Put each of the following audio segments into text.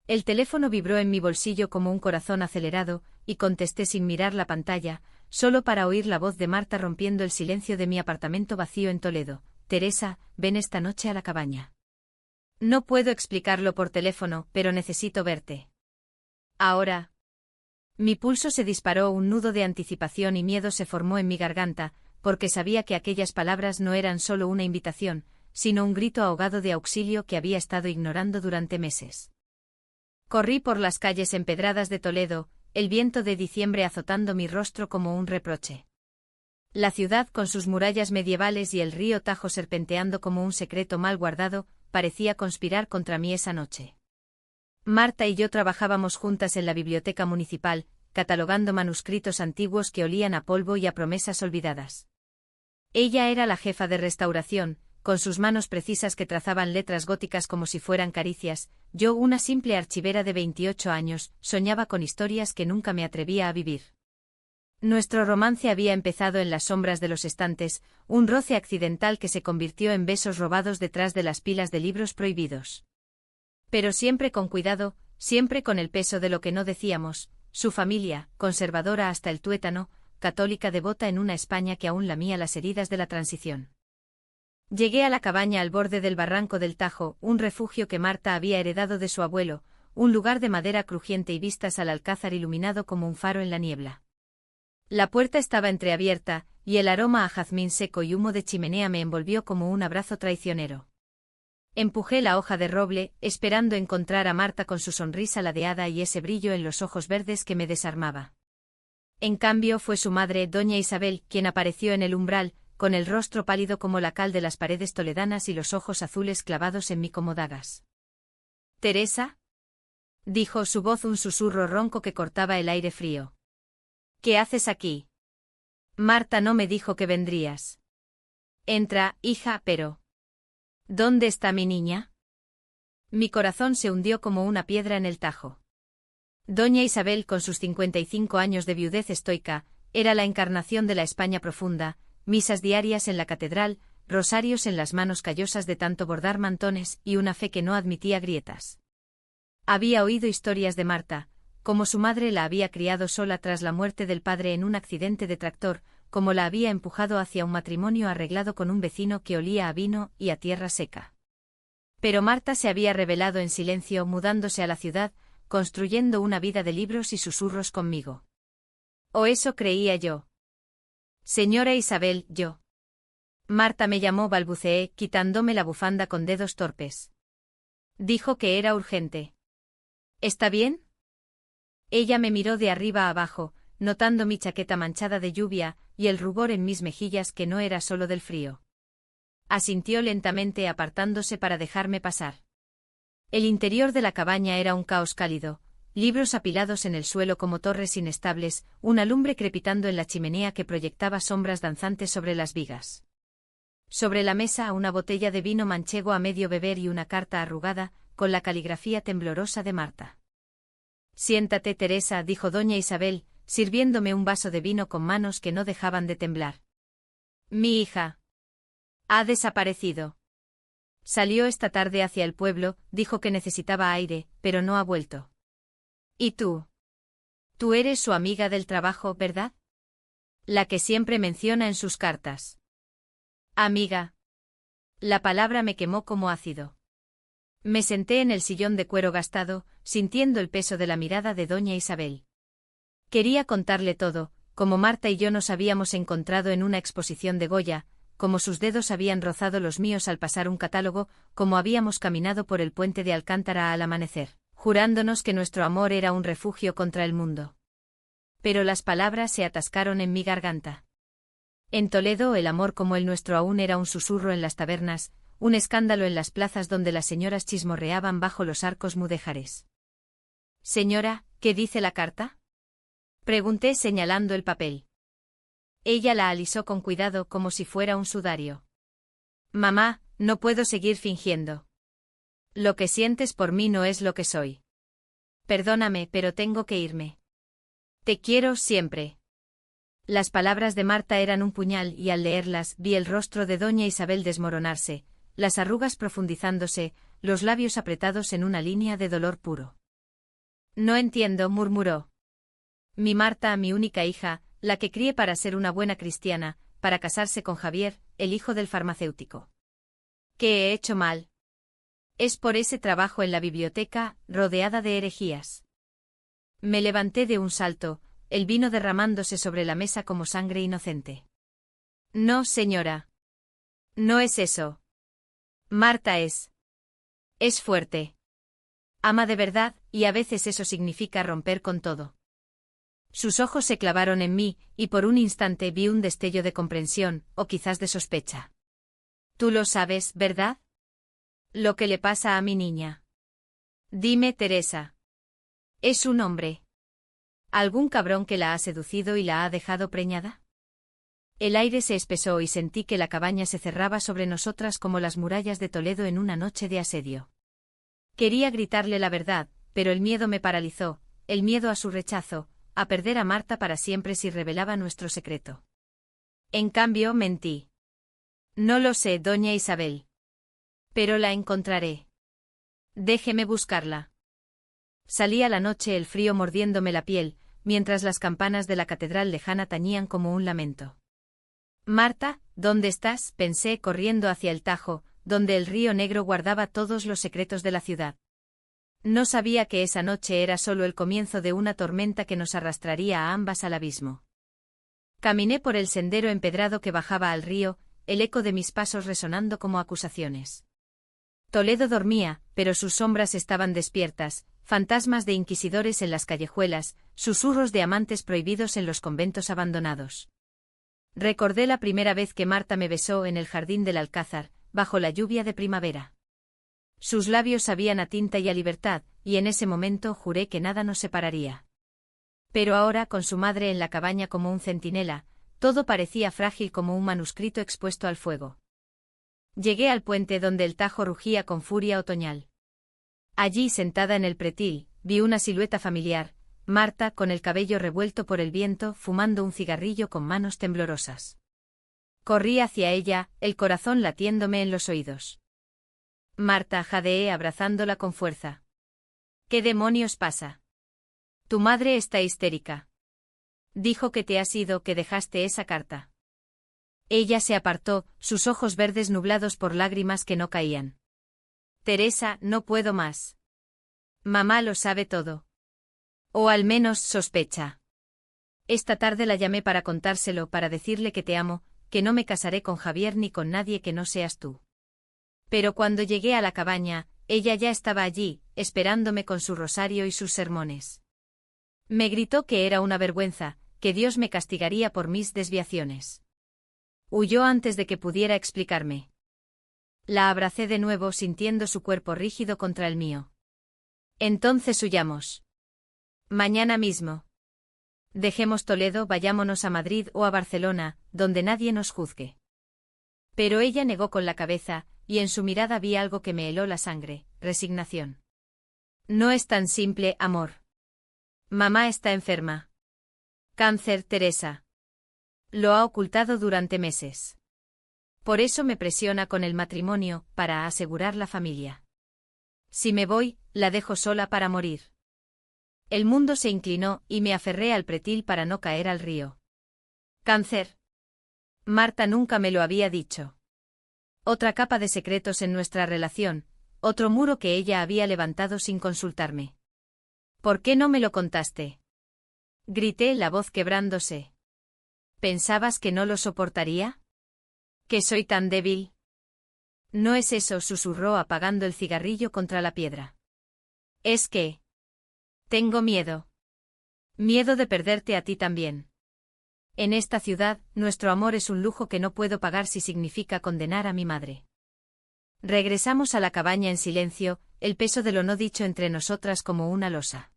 El teléfono vibró en mi bolsillo como un corazón acelerado, y contesté sin mirar la pantalla, solo para oír la voz de Marta rompiendo el silencio de mi apartamento vacío en Toledo. Teresa, ven esta noche a la cabaña. No puedo explicarlo por teléfono, pero necesito verte. Ahora. Mi pulso se disparó, un nudo de anticipación y miedo se formó en mi garganta, porque sabía que aquellas palabras no eran solo una invitación, sino un grito ahogado de auxilio que había estado ignorando durante meses. Corrí por las calles empedradas de Toledo, el viento de diciembre azotando mi rostro como un reproche. La ciudad con sus murallas medievales y el río Tajo serpenteando como un secreto mal guardado, parecía conspirar contra mí esa noche. Marta y yo trabajábamos juntas en la biblioteca municipal, catalogando manuscritos antiguos que olían a polvo y a promesas olvidadas. Ella era la jefa de restauración, con sus manos precisas que trazaban letras góticas como si fueran caricias. Yo, una simple archivera de 28 años, soñaba con historias que nunca me atrevía a vivir. Nuestro romance había empezado en las sombras de los estantes, un roce accidental que se convirtió en besos robados detrás de las pilas de libros prohibidos. Pero siempre con cuidado, siempre con el peso de lo que no decíamos. Su familia, conservadora hasta el tuétano, católica devota en una España que aún lamía las heridas de la transición. Llegué a la cabaña al borde del barranco del Tajo, un refugio que Marta había heredado de su abuelo, un lugar de madera crujiente y vistas al alcázar iluminado como un faro en la niebla. La puerta estaba entreabierta, y el aroma a jazmín seco y humo de chimenea me envolvió como un abrazo traicionero. Empujé la hoja de roble, esperando encontrar a Marta con su sonrisa ladeada y ese brillo en los ojos verdes que me desarmaba. En cambio fue su madre, doña Isabel, quien apareció en el umbral, con el rostro pálido como la cal de las paredes toledanas y los ojos azules clavados en mí como dagas. «¿Teresa?», dijo su voz, un susurro ronco que cortaba el aire frío. «¿Qué haces aquí? Marta no me dijo que vendrías». «Entra, hija, pero... ¿dónde está mi niña?». Mi corazón se hundió como una piedra en el Tajo. Doña Isabel, con sus 55 años de viudez estoica, era la encarnación de la España profunda, misas diarias en la catedral, rosarios en las manos callosas de tanto bordar mantones y una fe que no admitía grietas. Había oído historias de Marta, como su madre la había criado sola tras la muerte del padre en un accidente de tractor, como la había empujado hacia un matrimonio arreglado con un vecino que olía a vino y a tierra seca. Pero Marta se había rebelado en silencio, mudándose a la ciudad, construyendo una vida de libros y susurros conmigo. O eso creía yo. «Señora Isabel, yo». Marta me llamó, balbuceé, quitándome la bufanda con dedos torpes. Dijo que era urgente. «¿Está bien?». Ella me miró de arriba a abajo, notando mi chaqueta manchada de lluvia y el rubor en mis mejillas que no era solo del frío. Asintió lentamente, apartándose para dejarme pasar. El interior de la cabaña era un caos cálido, libros apilados en el suelo como torres inestables, una lumbre crepitando en la chimenea que proyectaba sombras danzantes sobre las vigas. Sobre la mesa una botella de vino manchego a medio beber y una carta arrugada, con la caligrafía temblorosa de Marta. «Siéntate, Teresa», dijo doña Isabel, sirviéndome un vaso de vino con manos que no dejaban de temblar. «Mi hija ha desaparecido. Salió esta tarde hacia el pueblo, dijo que necesitaba aire, pero no ha vuelto». «¿Y tú? Tú eres su amiga del trabajo, ¿verdad? La que siempre menciona en sus cartas». «Amiga». La palabra me quemó como ácido. Me senté en el sillón de cuero gastado, sintiendo el peso de la mirada de doña Isabel. Quería contarle todo, como Marta y yo nos habíamos encontrado en una exposición de Goya, como sus dedos habían rozado los míos al pasar un catálogo, como habíamos caminado por el puente de Alcántara al amanecer, jurándonos que nuestro amor era un refugio contra el mundo. Pero las palabras se atascaron en mi garganta. En Toledo el amor como el nuestro aún era un susurro en las tabernas, un escándalo en las plazas donde las señoras chismorreaban bajo los arcos mudéjares. «Señora, ¿qué dice la carta?», pregunté señalando el papel. Ella la alisó con cuidado como si fuera un sudario. «Mamá, no puedo seguir fingiendo. Lo que sientes por mí no es lo que soy. Perdóname, pero tengo que irme. Te quiero siempre». Las palabras de Marta eran un puñal y al leerlas vi el rostro de doña Isabel desmoronarse, las arrugas profundizándose, los labios apretados en una línea de dolor puro. No entiendo, murmuró. Mi Marta, mi única hija, la que crié para ser una buena cristiana, para casarse con Javier, el hijo del farmacéutico. ¿Qué he hecho mal? Es por ese trabajo en la biblioteca, rodeada de herejías. Me levanté de un salto, el vino derramándose sobre la mesa como sangre inocente. No, señora. No es eso. Marta es. Es fuerte. Ama de verdad, y a veces eso significa romper con todo. Sus ojos se clavaron en mí, y por un instante vi un destello de comprensión, o quizás de sospecha. Tú lo sabes, ¿verdad? Lo que le pasa a mi niña. Dime, Teresa. Es un hombre. ¿Algún cabrón que la ha seducido y la ha dejado preñada? El aire se espesó y sentí que la cabaña se cerraba sobre nosotras como las murallas de Toledo en una noche de asedio. Quería gritarle la verdad, pero el miedo me paralizó, el miedo a su rechazo, a perder a Marta para siempre si revelaba nuestro secreto. En cambio, mentí. No lo sé, doña Isabel. Pero la encontraré. Déjeme buscarla. Salí a la noche el frío mordiéndome la piel, mientras las campanas de la catedral lejana tañían como un lamento. Marta, ¿dónde estás?, pensé corriendo hacia el Tajo, donde el río Negro guardaba todos los secretos de la ciudad. No sabía que esa noche era solo el comienzo de una tormenta que nos arrastraría a ambas al abismo. Caminé por el sendero empedrado que bajaba al río, el eco de mis pasos resonando como acusaciones. Toledo dormía, pero sus sombras estaban despiertas, fantasmas de inquisidores en las callejuelas, susurros de amantes prohibidos en los conventos abandonados. Recordé la primera vez que Marta me besó en el jardín del Alcázar, bajo la lluvia de primavera. Sus labios sabían a tinta y a libertad, y en ese momento juré que nada nos separaría. Pero ahora, con su madre en la cabaña como un centinela, todo parecía frágil como un manuscrito expuesto al fuego. Llegué al puente donde el Tajo rugía con furia otoñal. Allí, sentada en el pretil, vi una silueta familiar, Marta con el cabello revuelto por el viento, fumando un cigarrillo con manos temblorosas. Corrí hacia ella, el corazón latiéndome en los oídos. Marta, jadeé abrazándola con fuerza. ¿Qué demonios pasa? Tu madre está histérica. Dijo que te has ido, que dejaste esa carta. Ella se apartó, sus ojos verdes nublados por lágrimas que no caían. Teresa, no puedo más. Mamá lo sabe todo. O al menos sospecha. Esta tarde la llamé para contárselo, para decirle que te amo, que no me casaré con Javier ni con nadie que no seas tú. Pero cuando llegué a la cabaña, ella ya estaba allí, esperándome con su rosario y sus sermones. Me gritó que era una vergüenza, que Dios me castigaría por mis desviaciones. Huyó antes de que pudiera explicarme. La abracé de nuevo sintiendo su cuerpo rígido contra el mío. Entonces huyamos. Mañana mismo. Dejemos Toledo, vayámonos a Madrid o a Barcelona, donde nadie nos juzgue. Pero ella negó con la cabeza, y en su mirada vi algo que me heló la sangre, resignación. No es tan simple, amor. Mamá está enferma. Cáncer, Teresa. Lo ha ocultado durante meses. Por eso me presiona con el matrimonio, para asegurar la familia. Si me voy, la dejo sola para morir. El mundo se inclinó y me aferré al pretil para no caer al río. Cáncer. Marta nunca me lo había dicho. Otra capa de secretos en nuestra relación, otro muro que ella había levantado sin consultarme. ¿Por qué no me lo contaste? Grité, la voz quebrándose. ¿Pensabas que no lo soportaría? ¿Que soy tan débil? No es eso, susurró apagando el cigarrillo contra la piedra. Es que... tengo miedo. Miedo de perderte a ti también. En esta ciudad, nuestro amor es un lujo que no puedo pagar si significa condenar a mi madre. Regresamos a la cabaña en silencio, el peso de lo no dicho entre nosotras como una losa.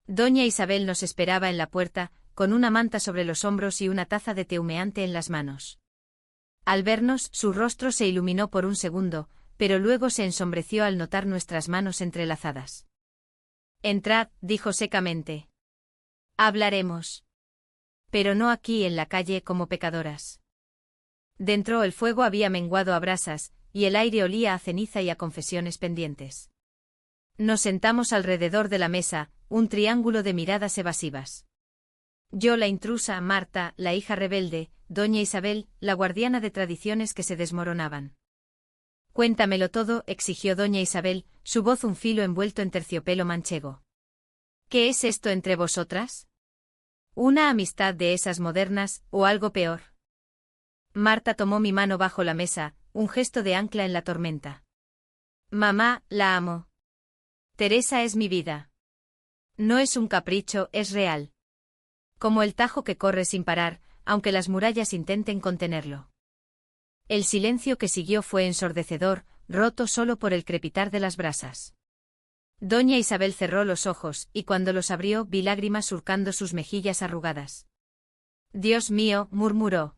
Doña Isabel nos esperaba en la puerta, con una manta sobre los hombros y una taza de té humeante en las manos. Al vernos, su rostro se iluminó por un segundo, pero luego se ensombreció al notar nuestras manos entrelazadas. Entrad, dijo secamente. Hablaremos. Pero no aquí en la calle como pecadoras. Dentro el fuego había menguado a brasas, y el aire olía a ceniza y a confesiones pendientes. Nos sentamos alrededor de la mesa, un triángulo de miradas evasivas. Yo la intrusa, Marta, la hija rebelde, doña Isabel, la guardiana de tradiciones que se desmoronaban. Cuéntamelo todo, exigió doña Isabel, su voz un filo envuelto en terciopelo manchego. ¿Qué es esto entre vosotras? ¿Una amistad de esas modernas, o algo peor? Marta tomó mi mano bajo la mesa, un gesto de ancla en la tormenta. Mamá, la amo. Teresa es mi vida. No es un capricho, es real. Como el Tajo que corre sin parar, aunque las murallas intenten contenerlo. El silencio que siguió fue ensordecedor, roto solo por el crepitar de las brasas. Doña Isabel cerró los ojos, y cuando los abrió vi lágrimas surcando sus mejillas arrugadas. Dios mío, murmuró.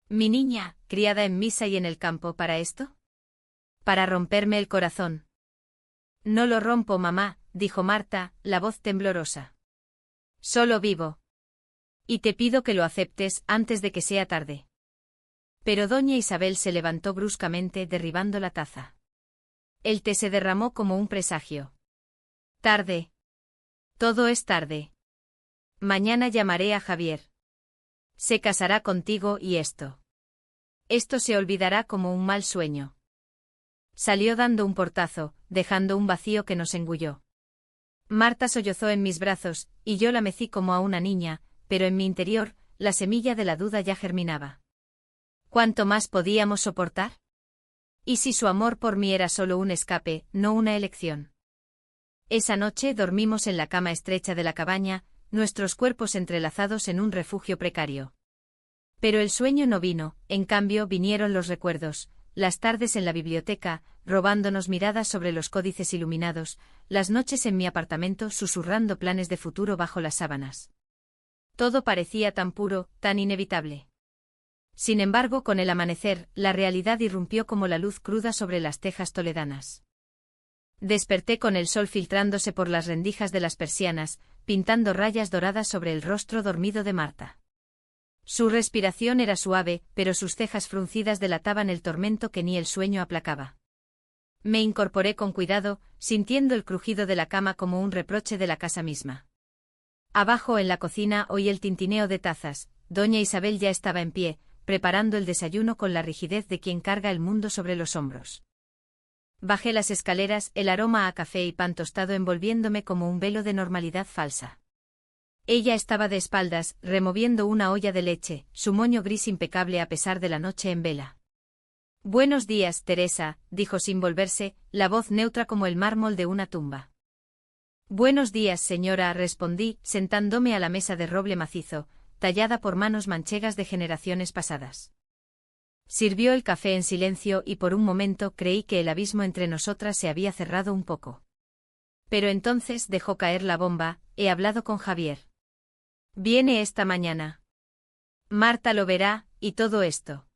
Mi niña, criada en misa y en el campo, ¿para esto? Para romperme el corazón. No lo rompo, mamá, dijo Marta, la voz temblorosa. Solo vivo. Y te pido que lo aceptes antes de que sea tarde. Pero doña Isabel se levantó bruscamente derribando la taza. El té se derramó como un presagio. Tarde. Todo es tarde. Mañana llamaré a Javier. Se casará contigo y esto. Esto se olvidará como un mal sueño. Salió dando un portazo, dejando un vacío que nos engulló. Marta sollozó en mis brazos, y yo la mecí como a una niña, pero en mi interior, la semilla de la duda ya germinaba. ¿Cuánto más podíamos soportar? ¿Y si su amor por mí era solo un escape, no una elección? Esa noche dormimos en la cama estrecha de la cabaña, nuestros cuerpos entrelazados en un refugio precario. Pero el sueño no vino, en cambio vinieron los recuerdos, las tardes en la biblioteca, robándonos miradas sobre los códices iluminados, las noches en mi apartamento susurrando planes de futuro bajo las sábanas. Todo parecía tan puro, tan inevitable. Sin embargo, con el amanecer, la realidad irrumpió como la luz cruda sobre las tejas toledanas. Desperté con el sol filtrándose por las rendijas de las persianas, pintando rayas doradas sobre el rostro dormido de Marta. Su respiración era suave, pero sus cejas fruncidas delataban el tormento que ni el sueño aplacaba. Me incorporé con cuidado, sintiendo el crujido de la cama como un reproche de la casa misma. Abajo en la cocina oí el tintineo de tazas, doña Isabel ya estaba en pie, preparando el desayuno con la rigidez de quien carga el mundo sobre los hombros. Bajé las escaleras, el aroma a café y pan tostado envolviéndome como un velo de normalidad falsa. Ella estaba de espaldas, removiendo una olla de leche, su moño gris impecable a pesar de la noche en vela. Buenos días, Teresa, dijo sin volverse, la voz neutra como el mármol de una tumba. Buenos días, señora, respondí, sentándome a la mesa de roble macizo, tallada por manos manchegas de generaciones pasadas. Sirvió el café en silencio y por un momento creí que el abismo entre nosotras se había cerrado un poco. Pero entonces dejó caer la bomba, he hablado con Javier. Viene esta mañana. Marta lo verá, y todo esto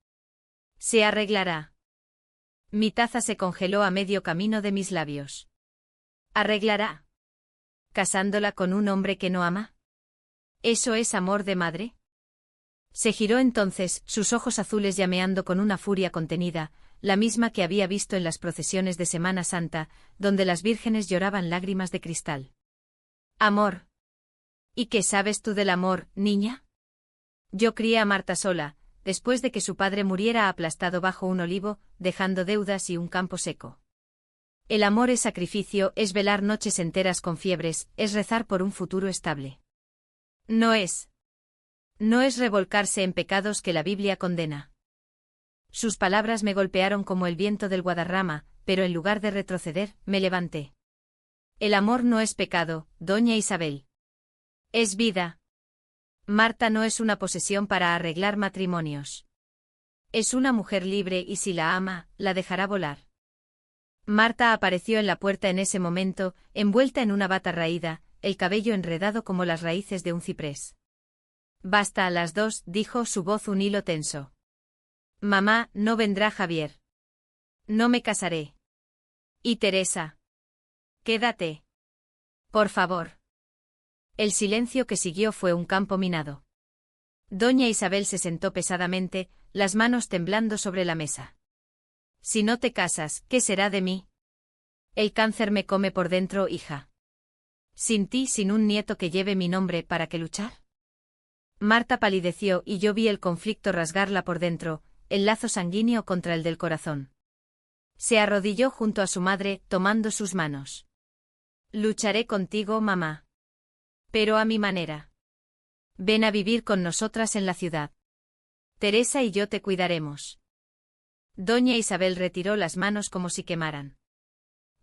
se arreglará. Mi taza se congeló a medio camino de mis labios. ¿Arreglará? ¿Casándola con un hombre que no ama? ¿Eso es amor de madre? Se giró entonces, sus ojos azules llameando con una furia contenida, la misma que había visto en las procesiones de Semana Santa, donde las vírgenes lloraban lágrimas de cristal. Amor. ¿Y qué sabes tú del amor, niña? Yo crié a Marta sola, después de que su padre muriera aplastado bajo un olivo, dejando deudas y un campo seco. El amor es sacrificio, es velar noches enteras con fiebres, es rezar por un futuro estable. No es revolcarse en pecados que la Biblia condena. Sus palabras me golpearon como el viento del Guadarrama, pero en lugar de retroceder, me levanté. El amor no es pecado, doña Isabel. Es vida. Marta no es una posesión para arreglar matrimonios. Es una mujer libre y si la ama, la dejará volar. Marta apareció en la puerta en ese momento, envuelta en una bata raída, el cabello enredado como las raíces de un ciprés. Basta a las 2, dijo su voz un hilo tenso. Mamá, no vendrá Javier. No me casaré. ¿Y Teresa? Quédate. Por favor. El silencio que siguió fue un campo minado. Doña Isabel se sentó pesadamente, las manos temblando sobre la mesa. Si no te casas, ¿qué será de mí? El cáncer me come por dentro, hija. Sin ti, sin un nieto que lleve mi nombre, ¿para qué luchar? Marta palideció y yo vi el conflicto rasgarla por dentro, el lazo sanguíneo contra el del corazón. Se arrodilló junto a su madre, tomando sus manos. Lucharé contigo, mamá. Pero a mi manera. Ven a vivir con nosotras en la ciudad. Teresa y yo te cuidaremos. Doña Isabel retiró las manos como si quemaran.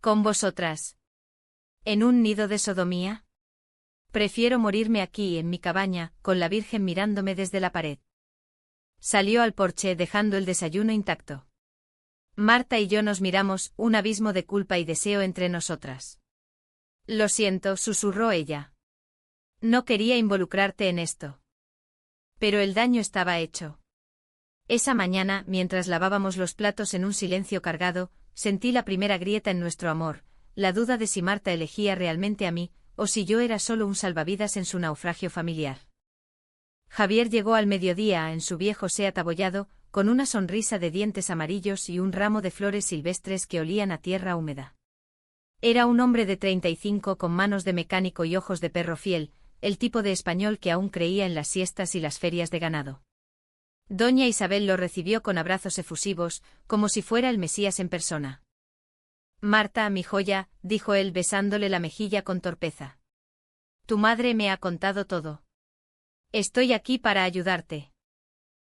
¿Con vosotras? ¿En un nido de sodomía? Prefiero morirme aquí, en mi cabaña, con la Virgen mirándome desde la pared. Salió al porche dejando el desayuno intacto. Marta y yo nos miramos, un abismo de culpa y deseo entre nosotras. Lo siento, susurró ella. No quería involucrarte en esto. Pero el daño estaba hecho. Esa mañana, mientras lavábamos los platos en un silencio cargado, sentí la primera grieta en nuestro amor, la duda de si Marta elegía realmente a mí, o si yo era solo un salvavidas en su naufragio familiar. Javier llegó al mediodía en su viejo Seat abollado, con una sonrisa de dientes amarillos y un ramo de flores silvestres que olían a tierra húmeda. Era un hombre de 35 con manos de mecánico y ojos de perro fiel, el tipo de español que aún creía en las siestas y las ferias de ganado. Doña Isabel lo recibió con abrazos efusivos, como si fuera el Mesías en persona. Marta, mi joya, dijo él besándole la mejilla con torpeza. Tu madre me ha contado todo. Estoy aquí para ayudarte.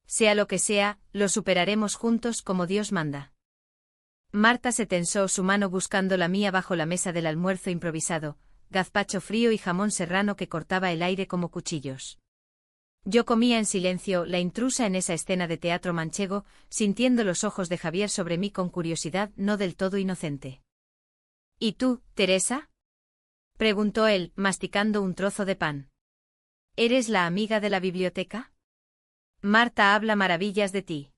Sea lo que sea, lo superaremos juntos como Dios manda. Marta se tensó su mano buscando la mía bajo la mesa del almuerzo improvisado, gazpacho frío y jamón serrano que cortaba el aire como cuchillos. Yo comía en silencio, la intrusa en esa escena de teatro manchego, sintiendo los ojos de Javier sobre mí con curiosidad no del todo inocente. ¿Y tú, Teresa? Preguntó él, masticando un trozo de pan. ¿Eres la amiga de la biblioteca? Marta habla maravillas de ti.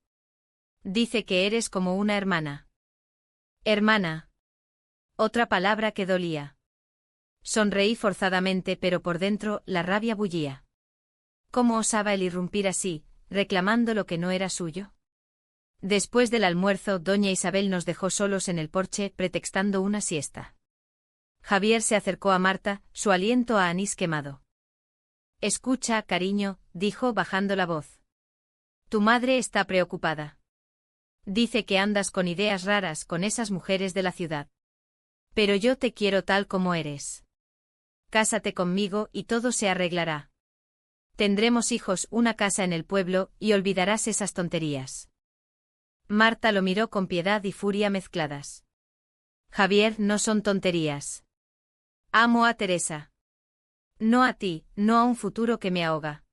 Dice que eres como una hermana. Hermana. Otra palabra que dolía. Sonreí forzadamente, pero por dentro la rabia bullía. ¿Cómo osaba él irrumpir así, reclamando lo que no era suyo? Después del almuerzo, doña Isabel nos dejó solos en el porche, pretextando una siesta. Javier se acercó a Marta, su aliento a anís quemado. Escucha, cariño, dijo bajando la voz. Tu madre está preocupada. Dice que andas con ideas raras con esas mujeres de la ciudad. Pero yo te quiero tal como eres. Cásate conmigo y todo se arreglará. Tendremos hijos, una casa en el pueblo, y olvidarás esas tonterías. Marta lo miró con piedad y furia mezcladas. Javier, no son tonterías. Amo a Teresa. No a ti, no a un futuro que me ahoga.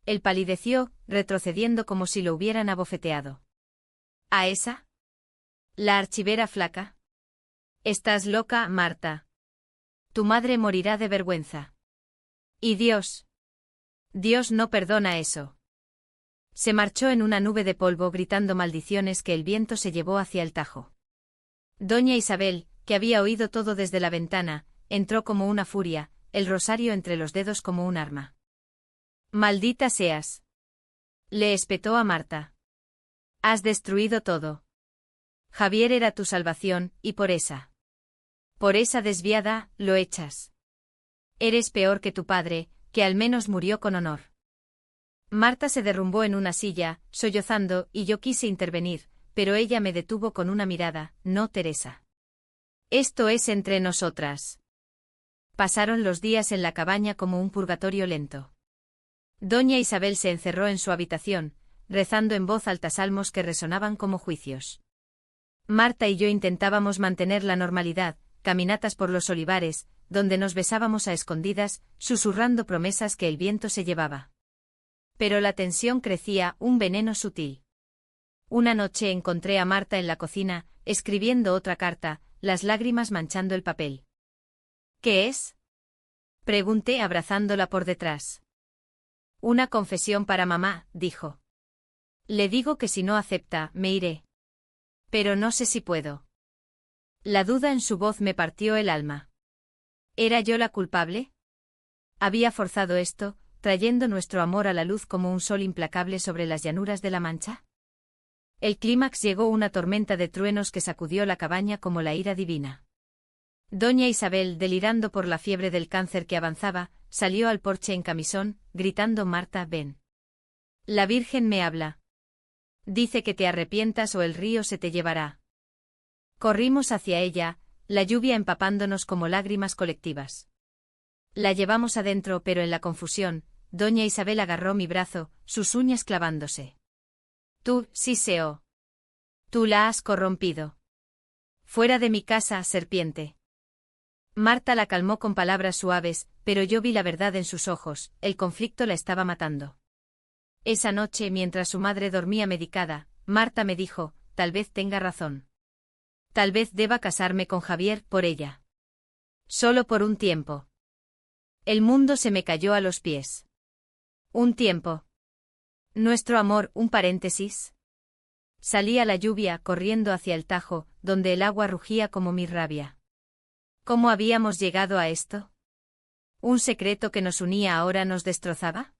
Él palideció, retrocediendo como si lo hubieran abofeteado. ¿A esa? ¿La archivera flaca? Estás loca, Marta. Tu madre morirá de vergüenza. ¿Y Dios? Dios no perdona eso. Se marchó en una nube de polvo gritando maldiciones que el viento se llevó hacia el Tajo. Doña Isabel, que había oído todo desde la ventana, entró como una furia, el rosario entre los dedos como un arma. Maldita seas. Le espetó a Marta. Has destruido todo. Javier era tu salvación, y por esa desviada, lo echas. Eres peor que tu padre, que al menos murió con honor. Marta se derrumbó en una silla, sollozando, y yo quise intervenir, pero ella me detuvo con una mirada. No, Teresa. Esto es entre nosotras. Pasaron los días en la cabaña como un purgatorio lento. Doña Isabel se encerró en su habitación, rezando en voz alta salmos que resonaban como juicios. Marta y yo intentábamos mantener la normalidad, caminatas por los olivares, donde nos besábamos a escondidas, susurrando promesas que el viento se llevaba. Pero la tensión crecía, un veneno sutil. Una noche encontré a Marta en la cocina, escribiendo otra carta, las lágrimas manchando el papel. ¿Qué es? Pregunté abrazándola por detrás. Una confesión para mamá, dijo. Le digo que si no acepta, me iré. Pero no sé si puedo. La duda en su voz me partió el alma. ¿Era yo la culpable? ¿Había forzado esto, trayendo nuestro amor a la luz como un sol implacable sobre las llanuras de la Mancha? El clímax llegó una tormenta de truenos que sacudió la cabaña como la ira divina. Doña Isabel, delirando por la fiebre del cáncer que avanzaba, salió al porche en camisón, gritando: Marta, ven. La Virgen me habla. Dice que te arrepientas o el río se te llevará. Corrimos hacia ella, la lluvia empapándonos como lágrimas colectivas. La llevamos adentro, pero en la confusión, doña Isabel agarró mi brazo, sus uñas clavándose. Tú, Siseo. Tú la has corrompido. Fuera de mi casa, serpiente. Marta la calmó con palabras suaves, pero yo vi la verdad en sus ojos, el conflicto la estaba matando. Esa noche, mientras su madre dormía medicada, Marta me dijo: tal vez tenga razón. Tal vez deba casarme con Javier por ella. Solo por un tiempo. El mundo se me cayó a los pies. Un tiempo. Nuestro amor, un paréntesis. Salí a la lluvia, corriendo hacia el Tajo, donde el agua rugía como mi rabia. ¿Cómo habíamos llegado a esto? ¿Un secreto que nos unía ahora nos destrozaba?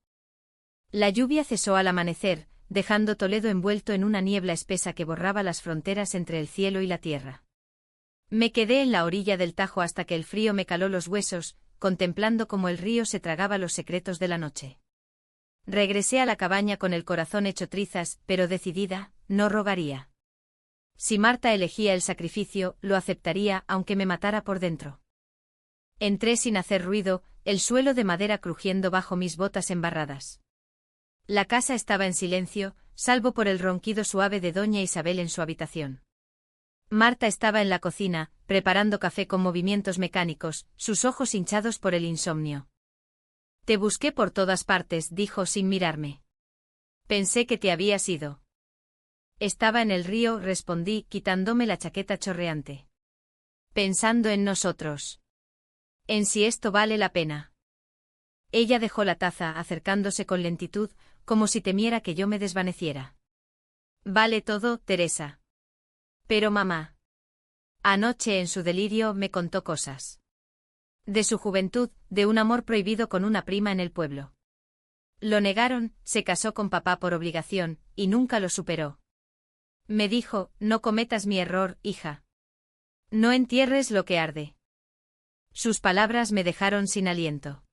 La lluvia cesó al amanecer, dejando Toledo envuelto en una niebla espesa que borraba las fronteras entre el cielo y la tierra. Me quedé en la orilla del Tajo hasta que el frío me caló los huesos, contemplando cómo el río se tragaba los secretos de la noche. Regresé a la cabaña con el corazón hecho trizas, pero decidida: no rogaría. Si Marta elegía el sacrificio, lo aceptaría aunque me matara por dentro. Entré sin hacer ruido, el suelo de madera crujiendo bajo mis botas embarradas. La casa estaba en silencio, salvo por el ronquido suave de doña Isabel en su habitación. Marta estaba en la cocina, preparando café con movimientos mecánicos, sus ojos hinchados por el insomnio. Te busqué por todas partes, dijo sin mirarme. Pensé que te habías ido. Estaba en el río, respondí, quitándome la chaqueta chorreante. Pensando en nosotros. En si esto vale la pena. Ella dejó la taza, acercándose con lentitud, como si temiera que yo me desvaneciera. Vale todo, Teresa. Pero mamá. Anoche en su delirio me contó cosas. De su juventud, de un amor prohibido con una prima en el pueblo. Lo negaron, se casó con papá por obligación, y nunca lo superó. Me dijo: no cometas mi error, hija. No entierres lo que arde. Sus palabras me dejaron sin aliento.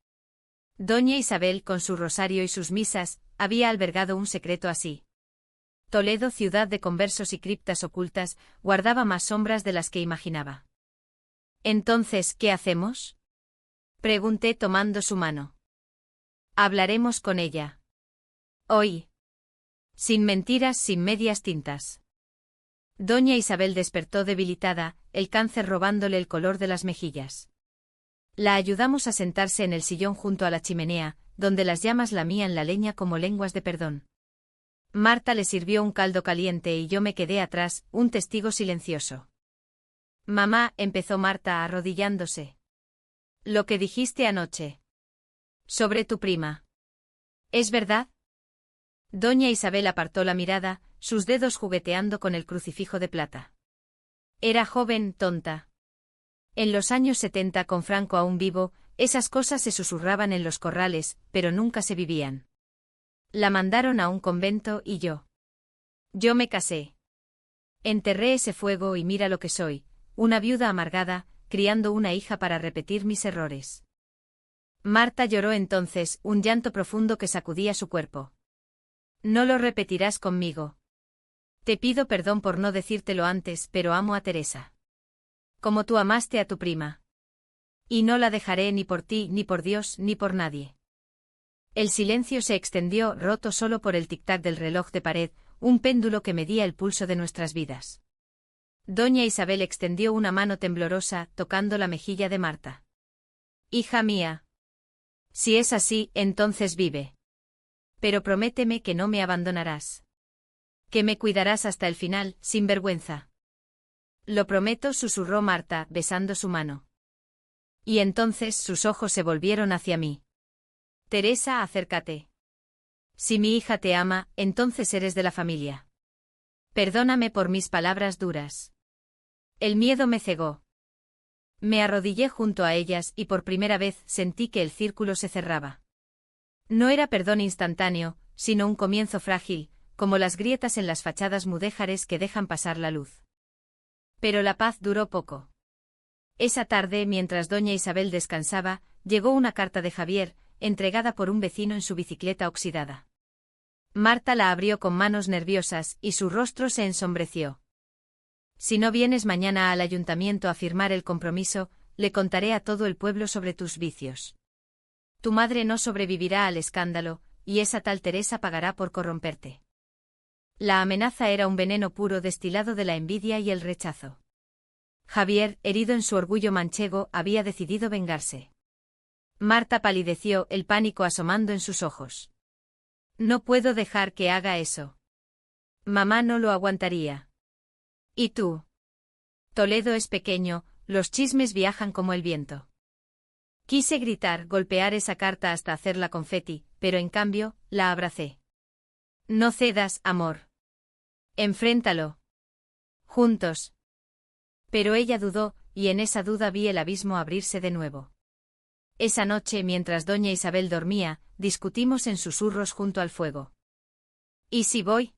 Doña Isabel, con su rosario y sus misas, había albergado un secreto así. Toledo, ciudad de conversos y criptas ocultas, guardaba más sombras de las que imaginaba. Entonces, ¿qué hacemos? Pregunté tomando su mano. Hablaremos con ella. Hoy. Sin mentiras, sin medias tintas. Doña Isabel despertó debilitada, el cáncer robándole el color de las mejillas. La ayudamos a sentarse en el sillón junto a la chimenea, donde las llamas lamían la leña como lenguas de perdón. Marta le sirvió un caldo caliente y yo me quedé atrás, un testigo silencioso. Mamá, empezó Marta arrodillándose. Lo que dijiste anoche. Sobre tu prima. ¿Es verdad? Doña Isabel apartó la mirada, sus dedos jugueteando con el crucifijo de plata. Era joven, tonta. En los años 70, con Franco aún vivo, esas cosas se susurraban en los corrales, pero nunca se vivían. La mandaron a un convento y yo. Yo me casé. Enterré ese fuego y mira lo que soy, una viuda amargada, criando una hija para repetir mis errores. Marta lloró entonces, un llanto profundo que sacudía su cuerpo. No lo repetirás conmigo. Te pido perdón por no decírtelo antes, pero amo a Teresa. Como tú amaste a tu prima. Y no la dejaré ni por ti, ni por Dios, ni por nadie. El silencio se extendió, roto solo por el tic-tac del reloj de pared, un péndulo que medía el pulso de nuestras vidas. Doña Isabel extendió una mano temblorosa, tocando la mejilla de Marta. Hija mía. Si es así, entonces vive. Pero prométeme que no me abandonarás. Que me cuidarás hasta el final, sin vergüenza. Lo prometo, susurró Marta, besando su mano. Y entonces sus ojos se volvieron hacia mí. Teresa, acércate. Si mi hija te ama, entonces eres de la familia. Perdóname por mis palabras duras. El miedo me cegó. Me arrodillé junto a ellas y por primera vez sentí que el círculo se cerraba. No era perdón instantáneo, sino un comienzo frágil, como las grietas en las fachadas mudéjares que dejan pasar la luz. Pero la paz duró poco. Esa tarde, mientras doña Isabel descansaba, llegó una carta de Javier, entregada por un vecino en su bicicleta oxidada. Marta la abrió con manos nerviosas y su rostro se ensombreció. Si no vienes mañana al ayuntamiento a firmar el compromiso, le contaré a todo el pueblo sobre tus vicios. Tu madre no sobrevivirá al escándalo, y esa tal Teresa pagará por corromperte. La amenaza era un veneno puro destilado de la envidia y el rechazo. Javier, herido en su orgullo manchego, había decidido vengarse. Marta palideció, el pánico asomando en sus ojos. No puedo dejar que haga eso. Mamá no lo aguantaría. ¿Y tú? Toledo es pequeño, los chismes viajan como el viento. Quise gritar, golpear esa carta hasta hacerla confeti, pero en cambio, la abracé. No cedas, amor. Enfréntalo. Juntos. Pero ella dudó, y en esa duda vi el abismo abrirse de nuevo. Esa noche, mientras doña Isabel dormía, discutimos en susurros junto al fuego. ¿Y si voy?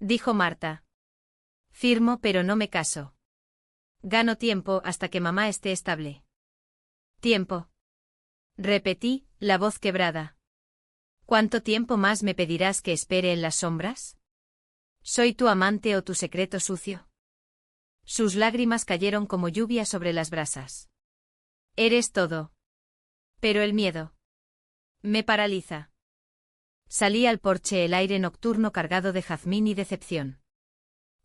Dijo Marta. Firmo, pero no me caso. Gano tiempo hasta que mamá esté estable. Tiempo. Repetí, la voz quebrada. ¿Cuánto tiempo más me pedirás que espere en las sombras? ¿Soy tu amante o tu secreto sucio? Sus lágrimas cayeron como lluvia sobre las brasas. Eres todo. Pero el miedo. Me paraliza. Salí al porche, el aire nocturno cargado de jazmín y decepción.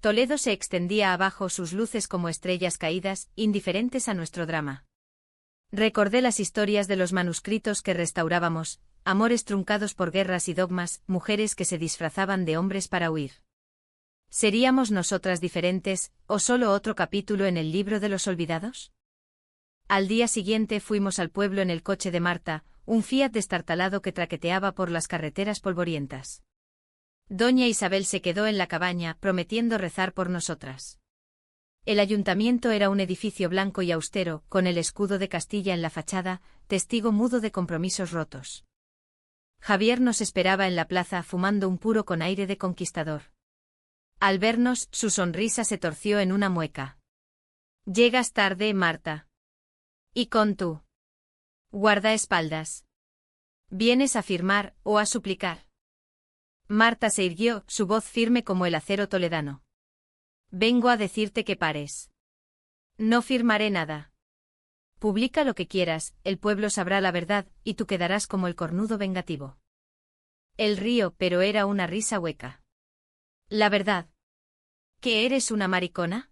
Toledo se extendía abajo, sus luces como estrellas caídas, indiferentes a nuestro drama. Recordé las historias de los manuscritos que restaurábamos, amores truncados por guerras y dogmas, mujeres que se disfrazaban de hombres para huir. ¿Seríamos nosotras diferentes, o solo otro capítulo en el libro de los olvidados? Al día siguiente fuimos al pueblo en el coche de Marta, un Fiat destartalado que traqueteaba por las carreteras polvorientas. Doña Isabel se quedó en la cabaña, prometiendo rezar por nosotras. El ayuntamiento era un edificio blanco y austero, con el escudo de Castilla en la fachada, testigo mudo de compromisos rotos. Javier nos esperaba en la plaza fumando un puro con aire de conquistador. Al vernos, su sonrisa se torció en una mueca. Llegas tarde, Marta. ¿Y con tú? Guardaespaldas. ¿Vienes a firmar o a suplicar? Marta se irguió, su voz firme como el acero toledano. Vengo a decirte que pares. No firmaré nada. Publica lo que quieras, el pueblo sabrá la verdad, y tú quedarás como el cornudo vengativo. Él rió, pero era una risa hueca. La verdad. ¿Que eres una maricona?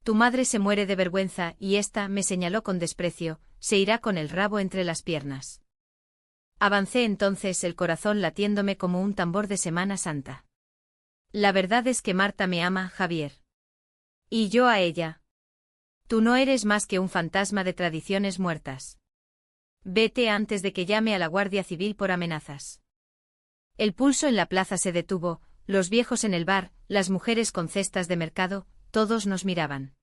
Tu madre se muere de vergüenza y ésta, me señaló con desprecio, se irá con el rabo entre las piernas. Avancé entonces, el corazón latiéndome como un tambor de Semana Santa. La verdad es que Marta me ama, Javier. Y yo a ella. Tú no eres más que un fantasma de tradiciones muertas. Vete antes de que llame a la Guardia Civil por amenazas. El pulso en la plaza se detuvo, los viejos en el bar, las mujeres con cestas de mercado, todos nos miraban.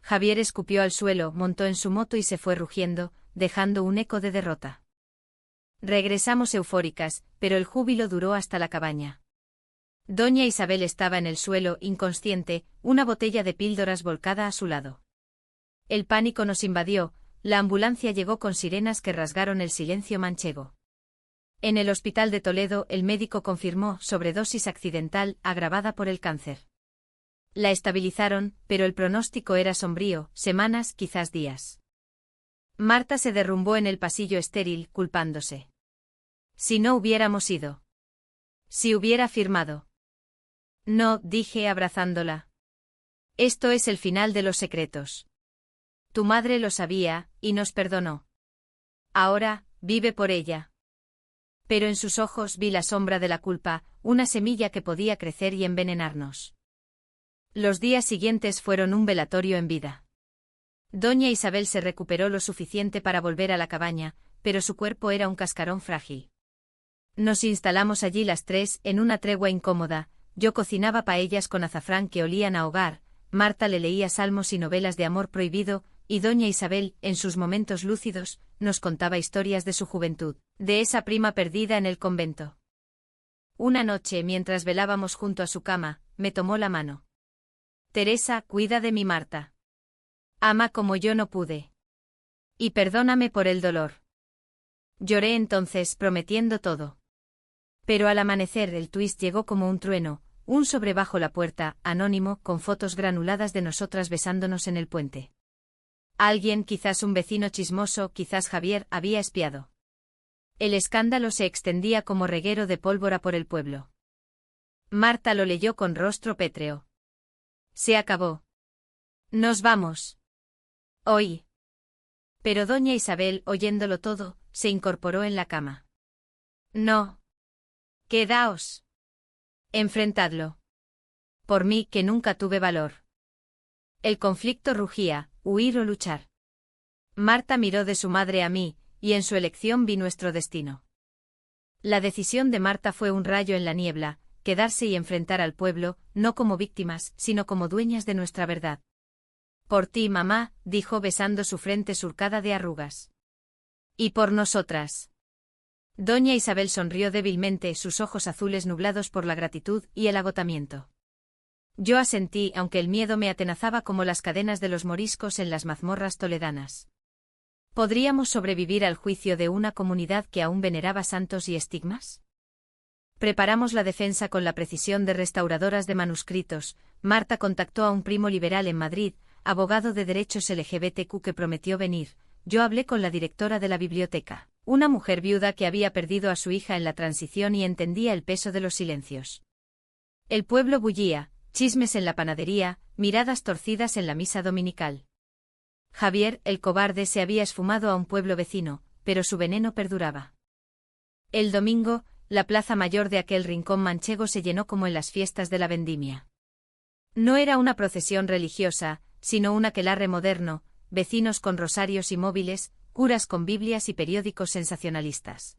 Javier escupió al suelo, montó en su moto y se fue rugiendo, dejando un eco de derrota. Regresamos eufóricas, pero el júbilo duró hasta la cabaña. Doña Isabel estaba en el suelo, inconsciente, una botella de píldoras volcada a su lado. El pánico nos invadió, la ambulancia llegó con sirenas que rasgaron el silencio manchego. En el hospital de Toledo, el médico confirmó sobredosis accidental agravada por el cáncer. La estabilizaron, pero el pronóstico era sombrío, semanas, quizás días. Marta se derrumbó en el pasillo estéril, culpándose. Si no hubiéramos ido. Si hubiera firmado. No, dije abrazándola. Esto es el final de los secretos. Tu madre lo sabía, y nos perdonó. Ahora, vive por ella. Pero en sus ojos vi la sombra de la culpa, una semilla que podía crecer y envenenarnos. Los días siguientes fueron un velatorio en vida. Doña Isabel se recuperó lo suficiente para volver a la cabaña, pero su cuerpo era un cascarón frágil. Nos instalamos allí las tres, en una tregua incómoda. Yo cocinaba paellas con azafrán que olían a hogar, Marta le leía salmos y novelas de amor prohibido, y doña Isabel, en sus momentos lúcidos, nos contaba historias de su juventud, de esa prima perdida en el convento. Una noche, mientras velábamos junto a su cama, me tomó la mano. Teresa, cuida de mi Marta. Ama como yo no pude. Y perdóname por el dolor. Lloré entonces, prometiendo todo. Pero al amanecer el twist llegó como un trueno, un sobre bajo la puerta, anónimo, con fotos granuladas de nosotras besándonos en el puente. Alguien, quizás un vecino chismoso, quizás Javier, había espiado. El escándalo se extendía como reguero de pólvora por el pueblo. Marta lo leyó con rostro pétreo. Se acabó. Nos vamos. Hoy. Pero doña Isabel, oyéndolo todo, se incorporó en la cama. No. Quedaos. Enfrentadlo. Por mí, que nunca tuve valor. El conflicto rugía, huir o luchar. Marta miró de su madre a mí, y en su elección vi nuestro destino. La decisión de Marta fue un rayo en la niebla, quedarse y enfrentar al pueblo, no como víctimas, sino como dueñas de nuestra verdad. Por ti, mamá, dijo besando su frente surcada de arrugas. Y por nosotras. Doña Isabel sonrió débilmente, sus ojos azules nublados por la gratitud y el agotamiento. Yo asentí, aunque el miedo me atenazaba como las cadenas de los moriscos en las mazmorras toledanas. ¿Podríamos sobrevivir al juicio de una comunidad que aún veneraba santos y estigmas? Preparamos la defensa con la precisión de restauradoras de manuscritos. Marta contactó a un primo liberal en Madrid, abogado de derechos LGBTQ que prometió venir. Yo hablé con la directora de la biblioteca, una mujer viuda que había perdido a su hija en la transición y entendía el peso de los silencios. El pueblo bullía, chismes en la panadería, miradas torcidas en la misa dominical. Javier, el cobarde, se había esfumado a un pueblo vecino, pero su veneno perduraba. El domingo, la plaza mayor de aquel rincón manchego se llenó como en las fiestas de la vendimia. No era una procesión religiosa, sino un aquelarre moderno, vecinos con rosarios y móviles, curas con Biblias y periódicos sensacionalistas.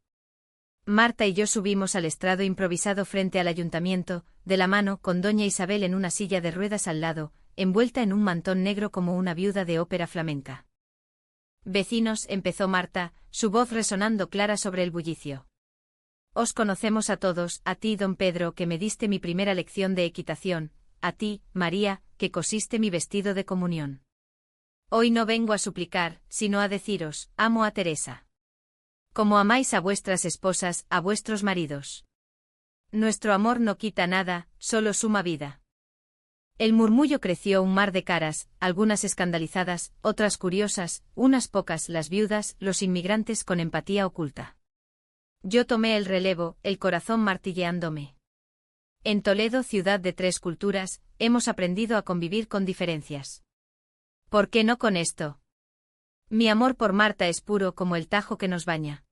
Marta y yo subimos al estrado improvisado frente al ayuntamiento, de la mano, con doña Isabel en una silla de ruedas al lado, envuelta en un mantón negro como una viuda de ópera flamenca. Vecinos, empezó Marta, su voz resonando clara sobre el bullicio. Os conocemos a todos, a ti, don Pedro, que me diste mi primera lección de equitación, a ti, María, que cosiste mi vestido de comunión. Hoy no vengo a suplicar, sino a deciros, amo a Teresa. Como amáis a vuestras esposas, a vuestros maridos. Nuestro amor no quita nada, solo suma vida. El murmullo creció un mar de caras, algunas escandalizadas, otras curiosas, unas pocas las viudas, los inmigrantes con empatía oculta. Yo tomé el relevo, el corazón martilleándome. En Toledo, ciudad de tres culturas, hemos aprendido a convivir con diferencias. ¿Por qué no con esto? Mi amor por Marta es puro como el Tajo que nos baña.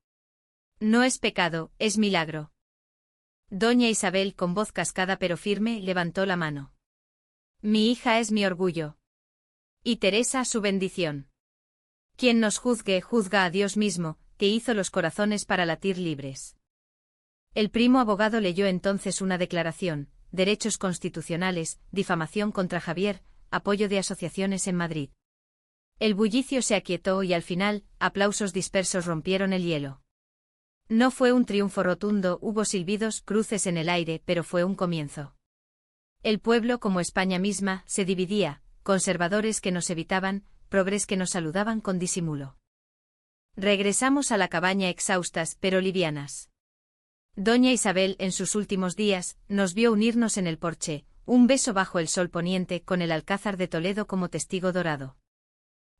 No es pecado, es milagro. Doña Isabel, con voz cascada pero firme, levantó la mano. Mi hija es mi orgullo. Y Teresa su bendición. Quien nos juzgue, juzga a Dios mismo, que hizo los corazones para latir libres. El primo abogado leyó entonces una declaración, derechos constitucionales, difamación contra Javier, apoyo de asociaciones en Madrid. El bullicio se aquietó y al final, aplausos dispersos rompieron el hielo. No fue un triunfo rotundo, hubo silbidos, cruces en el aire, pero fue un comienzo. El pueblo, como España misma, se dividía, conservadores que nos evitaban, progres que nos saludaban con disimulo. Regresamos a la cabaña exhaustas, pero livianas. Doña Isabel, en sus últimos días, nos vio unirnos en el porche, un beso bajo el sol poniente, con el Alcázar de Toledo como testigo dorado.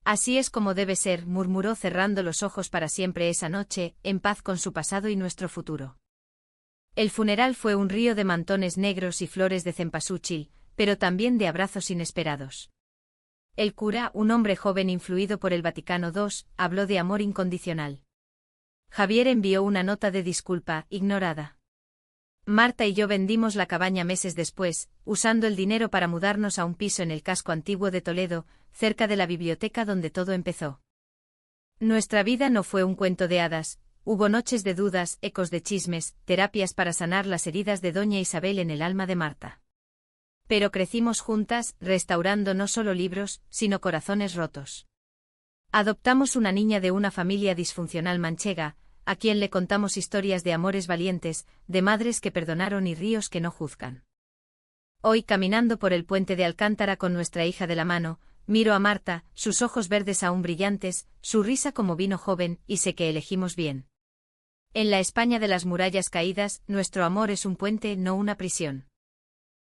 Así es como debe ser, murmuró cerrando los ojos para siempre esa noche, en paz con su pasado y nuestro futuro. El funeral fue un río de mantones negros y flores de cempasúchil, pero también de abrazos inesperados. El cura, un hombre joven influido por el Vaticano II, habló de amor incondicional. Javier envió una nota de disculpa, ignorada. Marta y yo vendimos la cabaña meses después, usando el dinero para mudarnos a un piso en el casco antiguo de Toledo, cerca de la biblioteca donde todo empezó. Nuestra vida no fue un cuento de hadas, hubo noches de dudas, ecos de chismes, terapias para sanar las heridas de doña Isabel en el alma de Marta. Pero crecimos juntas, restaurando no solo libros, sino corazones rotos. Adoptamos una niña de una familia disfuncional manchega, a quien le contamos historias de amores valientes, de madres que perdonaron y ríos que no juzgan. Hoy, caminando por el puente de Alcántara con nuestra hija de la mano, Miro a Marta, sus ojos verdes aún brillantes, su risa como vino joven, y sé que elegimos bien. En la España de las murallas caídas, nuestro amor es un puente, no una prisión.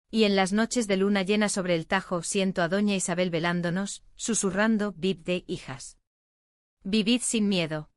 Y en las noches de luna llena sobre el Tajo siento a doña Isabel velándonos, susurrando, vivid de hijas. Vivid sin miedo.